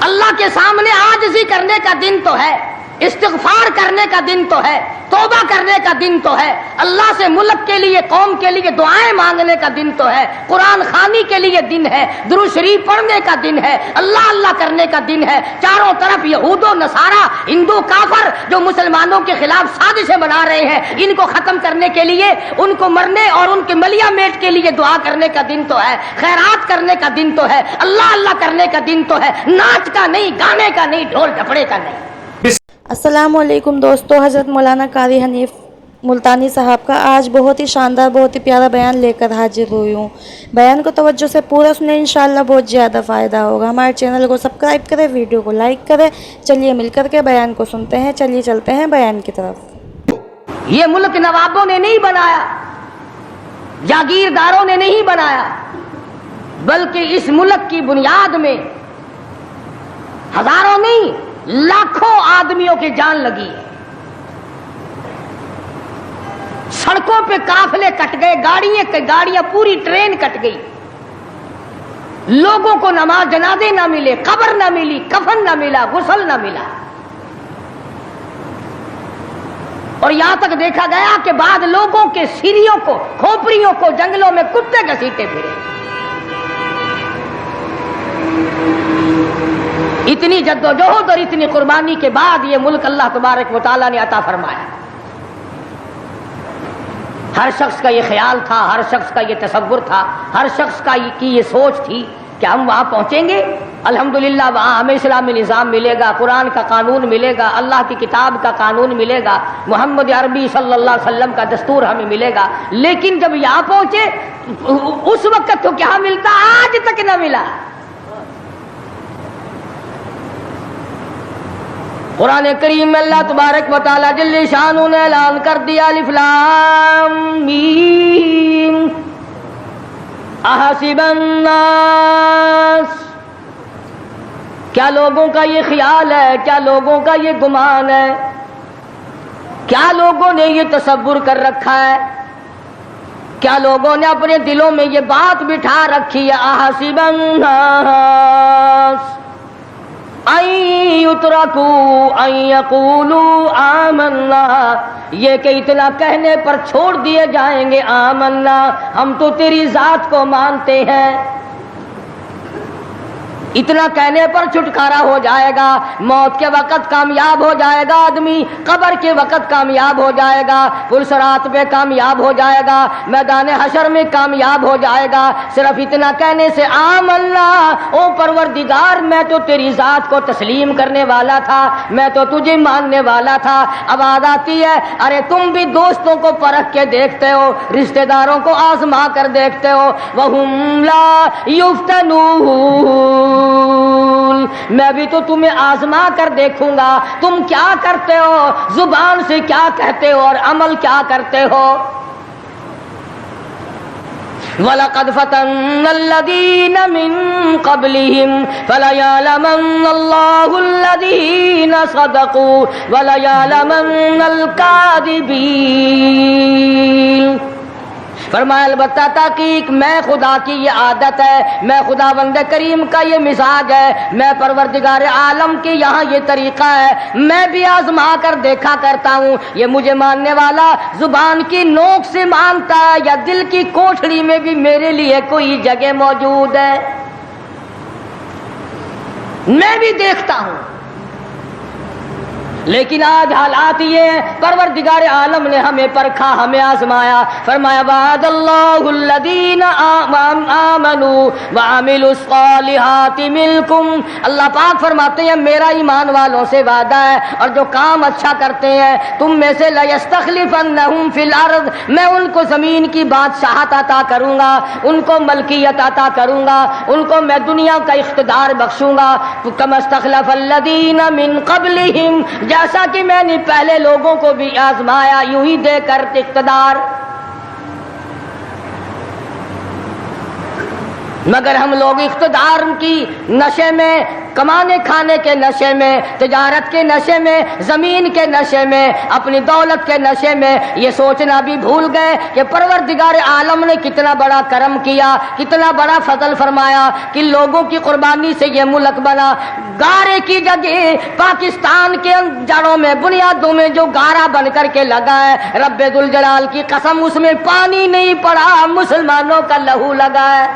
اللہ کے سامنے عاجزی کرنے کا دن تو ہے، استغفار کرنے کا دن تو ہے، توبہ کرنے کا دن تو ہے، اللہ سے ملک کے لیے، قوم کے لیے دعائیں مانگنے کا دن تو ہے، قرآن خوانی کے لیے دن ہے، درود شریف پڑھنے کا دن ہے، اللہ اللہ کرنے کا دن ہے۔ چاروں طرف یہود و نصارہ، ہندو کافر جو مسلمانوں کے خلاف سازشیں بنا رہے ہیں، ان کو ختم کرنے کے لیے، ان کو مرنے اور ان کے ملیا میٹ کے لیے دعا کرنے کا دن تو ہے، خیرات کرنے کا دن تو ہے، اللہ اللہ کرنے کا دن تو ہے، ناچ کا نہیں، گانے کا نہیں، ڈھول ڈھپڑے کا نہیں۔ السلام علیکم دوستو، حضرت مولانا قاری حنیف ملتانی صاحب کا آج بہت ہی شاندار، بہت ہی پیارا بیان لے کر حاضر ہوئی ہوں۔ بیان کو توجہ سے پورا سنیں، انشاءاللہ بہت زیادہ فائدہ ہوگا۔ ہمارے چینل کو سبسکرائب کریں، ویڈیو کو لائک کریں۔ چلیے مل کر کے بیان کو سنتے ہیں، چلیے چلتے ہیں بیان کی طرف۔ یہ ملک نوابوں نے نہیں بنایا، جاگیرداروں نے نہیں بنایا، بلکہ اس ملک کی بنیاد میں ہزاروں نہیں لاکھوں آدمیوں کی جان لگی ہے۔ سڑکوں پہ قافلے کٹ گئے، گاڑیاں پوری ٹرین کٹ گئی، لوگوں کو نماز جنازے نہ ملے، قبر نہ ملی، کفن نہ ملا، غسل نہ ملا، اور یہاں تک دیکھا گیا کہ بعد لوگوں کے سیریوں کو، کھوپڑیوں کو جنگلوں میں کتے گھسیٹے پھرے۔ اتنی جدوجہد اور اتنی قربانی کے بعد یہ ملک اللہ تبارک و تعالیٰ نے عطا فرمایا۔ ہر شخص کا یہ خیال تھا، ہر شخص کا یہ تصور تھا، ہر شخص کی یہ سوچ تھی کہ ہم وہاں پہنچیں گے، الحمدللہ وہاں ہمیں اسلامی نظام ملے گا، قرآن کا قانون ملے گا، اللہ کی کتاب کا قانون ملے گا، محمد عربی صلی اللہ علیہ وسلم کا دستور ہمیں ملے گا۔ لیکن جب یہاں پہنچے اس وقت تو کیا ملتا، آج تک نہ ملا۔ قرآن کریم میں اللہ تبارک و تعالی جل شانہ نے اعلان کر دیا، الف لام میم احسب الناس، کیا لوگوں کا یہ خیال ہے، کیا لوگوں کا یہ گمان ہے، کیا لوگوں نے یہ تصور کر رکھا ہے، کیا لوگوں نے اپنے دلوں میں یہ بات بٹھا رکھی ہے، احسب الناس ان یترکوا ان یقولوا آمنا، یہ کہ اتنا کہنے پر چھوڑ دیے جائیں گے، آمنا ہم تو تیری ذات کو مانتے ہیں۔ اتنا کہنے پر چھٹکارا ہو جائے گا، موت کے وقت کامیاب ہو جائے گا آدمی، قبر کے وقت کامیاب ہو جائے گا، پلسرات پہ کامیاب ہو جائے گا، میدان حشر میں کامیاب ہو جائے گا، صرف اتنا کہنے سے آمنا، او پروردگار میں تو تیری ذات کو تسلیم کرنے والا تھا، میں تو تجھے ماننے والا تھا۔ اب آد آتی ہے، ارے تم بھی دوستوں کو پرکھ کے دیکھتے ہو، رشتہ داروں کو آزما کر دیکھتے ہو، وَهُمْ لَا يُفْتَنُونَ، میں بھی تو تمہیں آزما کر دیکھوں گا، تم کیا کرتے ہو، زبان سے کیا کہتے ہو اور عمل کیا کرتے ہو۔ وَلَقَدْ فَتَنَّا الَّذِينَ مِن قَبْلِهِمْ فَلَيَعْلَمَنَّ اللَّهُ الَّذِينَ صَدَقُوا وَلَيَعْلَمَنَّ الْكَاذِبِينَ۔ فرمایا البتہ تحقیق میں خدا کی یہ عادت ہے، میں خدا بند کریم کا یہ مزاج ہے، میں پروردگار عالم کے یہاں یہ طریقہ ہے، میں بھی آزما کر دیکھا کرتا ہوں، یہ مجھے ماننے والا زبان کی نوک سے مانتا ہے یا دل کی کوٹھڑی میں بھی میرے لیے کوئی جگہ موجود ہے، میں بھی دیکھتا ہوں۔ لیکن آج حالات یہ ہیں، پروردگار عالم نے ہمیں پرکھا، ہمیں آزمایا، فرمایا وعد اللہ الذین آمنوا وعملوا الصالحات منکم، اللہ پاک فرماتے ہیں میرا ایمان والوں سے وعدہ ہے اور جو کام اچھا کرتے ہیں تم میں سے لیستخلفنہم فی الارض، میں ان کو زمین کی بادشاہت عطا کروں گا، ان کو ملکیت عطا کروں گا، ان کو میں دنیا کا اقتدار بخشوں گا، کما استخلف الذین من قبلہم، جیسا کہ میں نے پہلے لوگوں کو بھی آزمایا یوں ہی دے کر اقتدار۔ مگر ہم لوگ اقتدار کی نشے میں، کمانے کھانے کے نشے میں، تجارت کے نشے میں، زمین کے نشے میں، اپنی دولت کے نشے میں یہ سوچنا بھی بھول گئے کہ پروردگار عالم نے کتنا بڑا کرم کیا، کتنا بڑا فضل فرمایا کہ لوگوں کی قربانی سے یہ ملک بنا۔ گارے کی جگہ پاکستان کے جڑوں میں، بنیادوں میں جو گارا بن کر کے لگا ہے، رب ذوالجلال کی قسم اس میں پانی نہیں پڑا، مسلمانوں کا لہو لگا ہے۔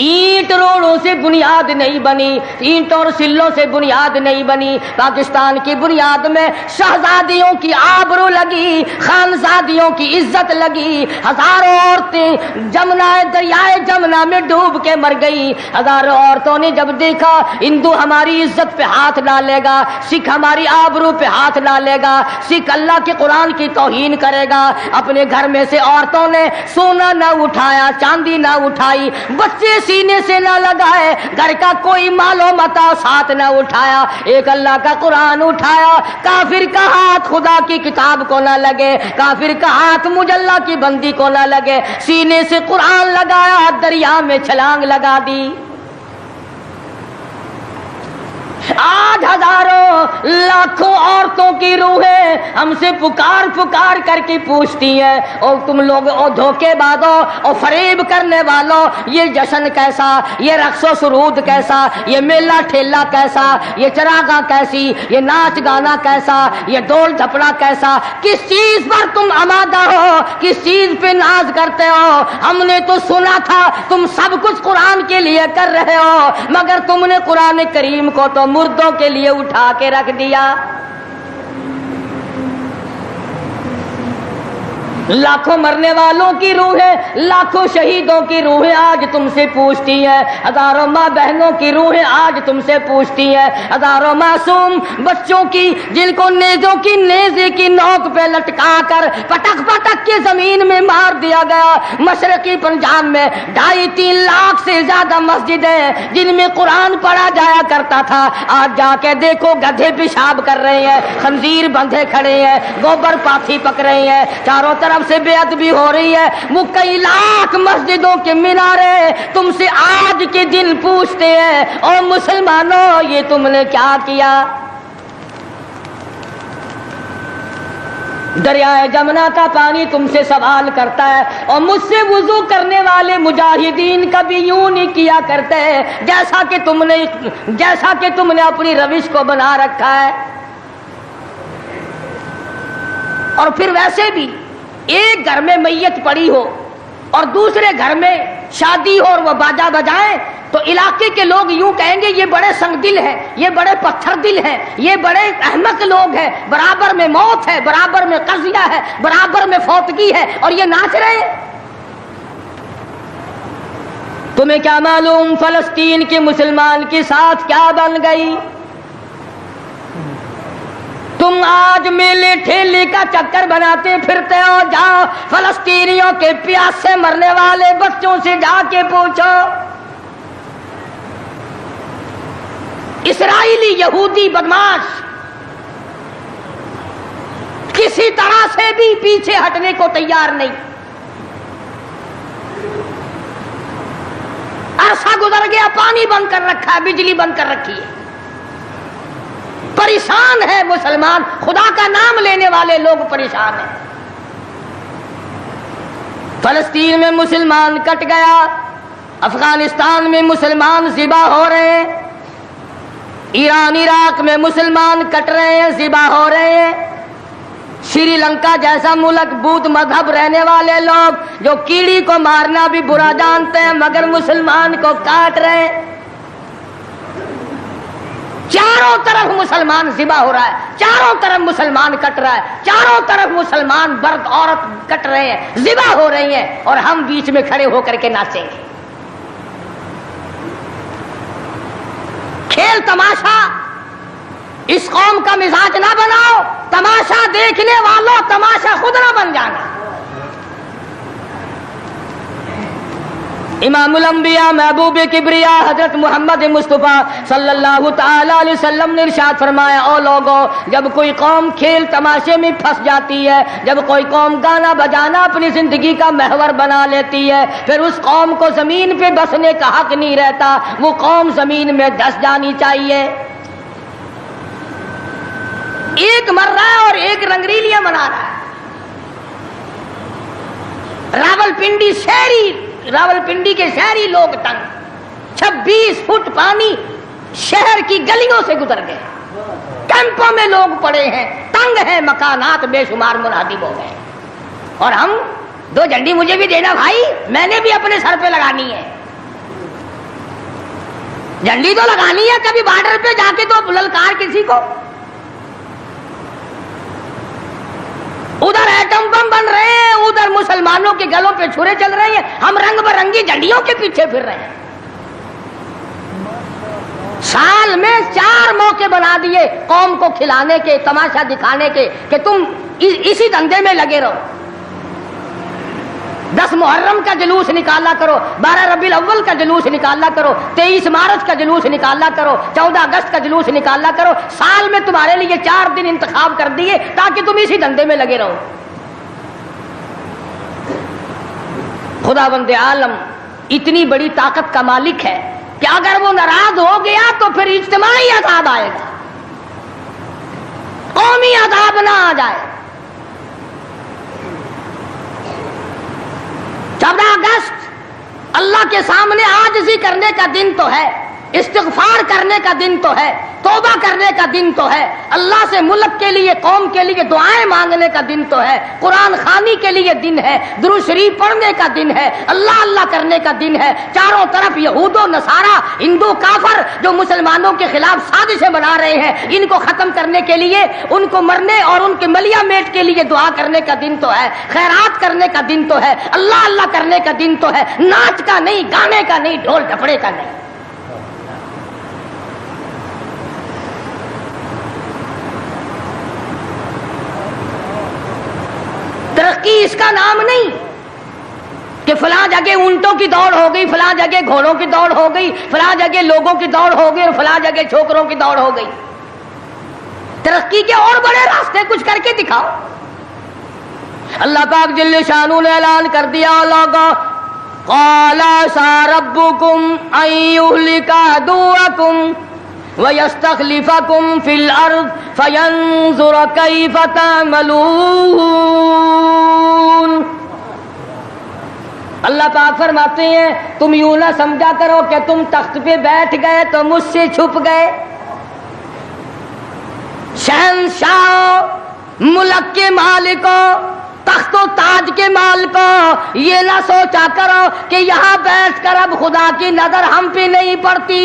اینٹ روڑوں سے بنیاد نہیں بنی، اینٹ اور سلوں سے بنیاد نہیں بنی، پاکستان کی بنیاد میں شہزادیوں کی آبرو لگی، خانزادیوں کی عزت لگی، ہزاروں عورتیں دریائے جمنا میں ڈوب کے مر گئی۔ ہزاروں عورتوں نے جب دیکھا ہندو ہماری عزت پہ ہاتھ ڈالے گا، سکھ ہماری آبرو پہ ہاتھ ڈالے گا، سکھ اللہ کے قرآن کی توہین کرے گا، اپنے گھر میں سے عورتوں نے سونا نہ اٹھایا، چاندی نہ اٹھائی، بچے سینے سے نہ لگائے، گھر کا کوئی مال و متاع ساتھ نہ اٹھایا، ایک اللہ کا قرآن اٹھایا۔ کافر کا ہاتھ خدا کی کتاب کو نہ لگے، کافر کا ہاتھ مجلہ کی بندی کو نہ لگے، سینے سے قرآن لگایا، دریا میں چھلانگ لگا دی۔ آج ہزاروں لاکھوں عورتوں کی روحیں ہم سے پکار پکار کر کے پوچھتی ہیں، اور تم لوگ او دھوکے بازوں اور فریب کرنے والوں، یہ جشن کیسا، یہ رقص و سرود کیسا، یہ میلہ ٹھیلا کیسا، یہ چراغاں کیسی، یہ ناچ گانا کیسا، یہ ڈول جھپڑا کیسا، کس چیز پر تم آمادہ ہو، کس چیز پہ ناز کرتے ہو؟ ہم نے تو سنا تھا تم سب کچھ قرآن کے لیے کر رہے ہو، مگر تم نے قرآن کریم کو تو مردوں کے لیے اٹھا کے رکھ دیا۔ لاکھوں مرنے والوں کی روحیں، لاکھوں شہیدوں کی روحیں آج تم سے پوچھتی ہیں، ہزاروں ماں بہنوں کی روحیں آج تم سے پوچھتی ہیں، ہزاروں معصوم بچوں کی جن کو نیزے کی نوک پہ لٹکا کر پٹک پٹک کے زمین میں مار دیا گیا۔ مشرقی پنجاب میں 2.5-3 لاکھ سے زیادہ مسجدیں جن میں قرآن پڑھا جایا کرتا تھا، آج جا کے دیکھو گدھے پیشاب کر رہے ہیں، خنزیر بندھے کھڑے ہیں، گوبر پاتھی پک رہے ہیں، چاروں طرف سے بے ادبی ہو رہی ہے۔ وہ کئی لاکھ مسجدوں کے مینارے تم سے آج کے دن پوچھتے ہیں، اور مسلمانوں یہ تم نے کیا کیا؟ دریائے جمنا کا پانی تم سے سوال کرتا ہے، اور مجھ سے وضو کرنے والے مجاہدین کبھی یوں نہیں کیا کرتے جیسا کہ تم نے اپنی روش کو بنا رکھا ہے۔ اور پھر ویسے بھی ایک گھر میں میت پڑی ہو اور دوسرے گھر میں شادی ہو اور وہ باجا بجائیں تو علاقے کے لوگ یوں کہیں گے یہ بڑے سنگ دل ہیں، یہ بڑے پتھر دل ہیں، یہ بڑے احمق لوگ ہیں، برابر میں موت ہے، برابر میں قضیہ ہے، برابر میں فوتگی ہے، اور یہ ناچ رہے ہیں۔ تمہیں کیا معلوم فلسطین کے مسلمان کے ساتھ کیا بن گئی؟ تم آج میلے ٹھیلے کا چکر بناتے پھرتے ہو، جاؤ فلسطینیوں کے پیاس سے مرنے والے بچوں سے جا کے پوچھو۔ اسرائیلی یہودی بدماش کسی طرح سے بھی پیچھے ہٹنے کو تیار نہیں۔ عرصہ گزر گیا، پانی بند کر رکھا ہے، بجلی بند کر رکھی ہے، پریشان ہے مسلمان، خدا کا نام لینے والے لوگ پریشان ہیں۔ فلسطین میں مسلمان کٹ گیا، افغانستان میں مسلمان ذبح ہو رہے ہیں، ایران عراق میں مسلمان کٹ رہے ہیں، ذبح ہو رہے ہیں، سری لنکا جیسا ملک بدھ مذہب رہنے والے لوگ جو کیڑی کو مارنا بھی برا جانتے ہیں مگر مسلمان کو کاٹ رہے ہیں۔ چاروں طرف مسلمان ذبح ہو رہا ہے، چاروں طرف مسلمان کٹ رہا ہے، چاروں طرف مسلمان مرد عورت کٹ رہے ہیں، ذبح ہو رہی ہیں، اور ہم بیچ میں کھڑے ہو کر کے ناچیں گے۔ کھیل تماشا اس قوم کا مزاج نہ بناؤ، تماشا دیکھنے والوں تماشا خود نہ بن جانا۔ امام الانبیاء محبوب کبریا حضرت محمد مصطفیٰ صلی اللہ تعالی علیہ وسلم نے ارشاد فرمایا، او لوگو، جب کوئی قوم کھیل تماشے میں پھنس جاتی ہے، جب کوئی قوم گانا بجانا اپنی زندگی کا محور بنا لیتی ہے، پھر اس قوم کو زمین پہ بسنے کا حق نہیں رہتا، وہ قوم زمین میں دس جانی چاہیے۔ ایک مر رہا ہے اور ایک رنگریلیاں منا رہا ہے۔ راولپنڈی کے شہری لوگ تنگ، 26 فٹ پانی شہر کی گلیوں سے گزر گئے، کیمپوں میں لوگ پڑے ہیں، تنگ ہیں مکانات، بے شمار منہدم ہو گئے، اور ہم 2 جھنڈی مجھے بھی دینا بھائی، میں نے بھی اپنے سر پہ لگانی ہے، جھنڈی تو لگانی ہے، کبھی بارڈر پہ جا کے تو للکار کسی کو۔ ادھر ایٹم بم بن رہے ہیں، ادھر مسلمانوں کے گلوں پہ چھرے چل رہے ہیں، ہم رنگ برنگی جھنڈیوں کے پیچھے پھر رہے ہیں۔ سال میں 4 موقع بنا دیے قوم کو کھلانے کے، تماشا دکھانے کے، کہ تم اسی دھندے میں لگے رہو۔ 10 محرم کا جلوس نکالا کرو، 12 ربیع الاول کا جلوس نکالا کرو، 23 مارچ کا جلوس نکالا کرو، 14 اگست کا جلوس نکالا کرو، سال میں تمہارے لیے 4 دن انتخاب کر دیے تاکہ تم اسی دھندے میں لگے رہو۔ خداوند عالم اتنی بڑی طاقت کا مالک ہے کہ اگر وہ ناراض ہو گیا تو پھر اجتماعی عذاب آئے گا، قومی عذاب نہ آ جائے۔ 14 اگست اللہ کے سامنے عاجزی کرنے کا دن تو ہے، استغفار کرنے کا دن تو ہے، توبہ کرنے کا دن تو ہے، اللہ سے ملک کے لیے، قوم کے لیے دعائیں مانگنے کا دن تو ہے، قرآن خوانی کے لیے دن ہے، درود شریف پڑھنے کا دن ہے، اللہ اللہ کرنے کا دن ہے۔ چاروں طرف یہود و نصارہ، ہندو کافر جو مسلمانوں کے خلاف سازشیں بنا رہے ہیں، ان کو ختم کرنے کے لیے، ان کو مرنے اور ان کے ملیا میٹ کے لیے دعا کرنے کا دن تو ہے، خیرات کرنے کا دن تو ہے، اللہ اللہ کرنے کا دن تو ہے، ناچ کا نہیں، گانے کا نہیں، ڈھول ڈھپڑے کا نہیں۔ ترقی اس کا نام نہیں کہ فلاں جگہ اونٹوں کی دوڑ ہو گئی، فلاں جگہ گھوڑوں کی دوڑ ہو گئی، فلاں جگہ لوگوں کی دوڑ ہو گئی اور فلاں جگہ چھوکروں کی دوڑ ہو گئی۔ ترقی کے اور بڑے راستے کچھ کر کے دکھاؤ۔ اللہ پاک جل شانہ نے اعلان کر دیا، لوگوں قال عسى ربكم ان يهلك عدوكم وَيَسْتَخْلِفَكُمْ فِي الْأَرْضِ فَيَنْظُرَ كَيْفَ تَعْمَلُونَ۔ اللہ پاک فرماتے ہیں تم یوں نہ سمجھا کرو کہ تم تخت پہ بیٹھ گئے تو مجھ سے چھپ گئے۔ شہنشاہ، ملک کے مالکوں، تخت و تاج کے مالکوں، یہ نہ سوچا کرو کہ یہاں بیٹھ کر اب خدا کی نظر ہم پہ نہیں پڑتی۔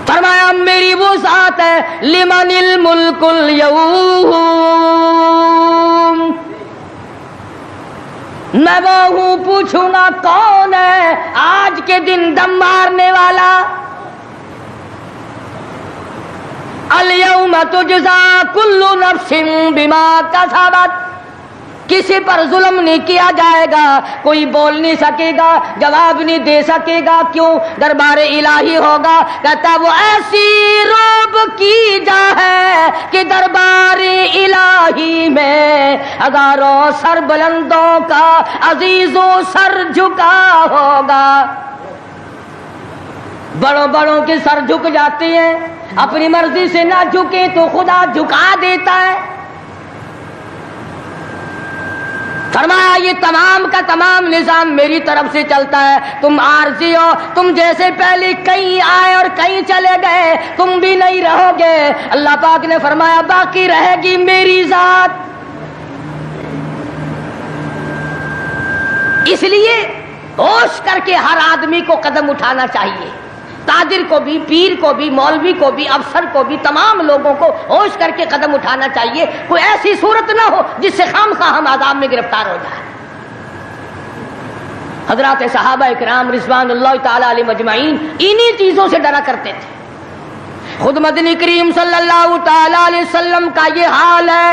فرمایا میری وہ ذات ہے لمن الملک اليوم، میں وہ ہوں، پوچھوں گا کون ہے آج کے دن دم مارنے والا۔ الیوم تجزا کل نفس بما کسبت، کسی پر ظلم نہیں کیا جائے گا، کوئی بول نہیں سکے گا، جواب نہیں دے سکے گا، کیوں؟ دربار الہی ہوگا۔ کہتا وہ ایسی روب کی جا ہے کہ دربار الہی میں ہزاروں سر بلندوں کا عزیزوں سر جھکا ہوگا۔ بڑوں بڑوں کے سر جھک جاتے ہیں، اپنی مرضی سے نہ جھکے تو خدا جھکا دیتا ہے۔ فرمایا یہ تمام کا تمام نظام میری طرف سے چلتا ہے، تم عارضی ہو، تم جیسے پہلے کہیں آئے اور کہیں چلے گئے، تم بھی نہیں رہو گے۔ اللہ پاک نے فرمایا باقی رہے گی میری ذات۔ اس لیے ہوش کر کے ہر آدمی کو قدم اٹھانا چاہیے، تاجر کو بھی، پیر کو بھی، مولوی کو بھی، افسر کو بھی، تمام لوگوں کو ہوش کر کے قدم اٹھانا چاہیے۔ کوئی ایسی صورت نہ ہو جس سے خواہ ہم عذاب میں گرفتار ہو جائیں۔ حضرات صحابہ اکرام رضوان اللہ تعالی علیہ مجمعین انہی چیزوں سے ڈرا کرتے تھے۔ خود مدنی کریم صلی اللہ تعالی علیہ وسلم کا یہ حال ہے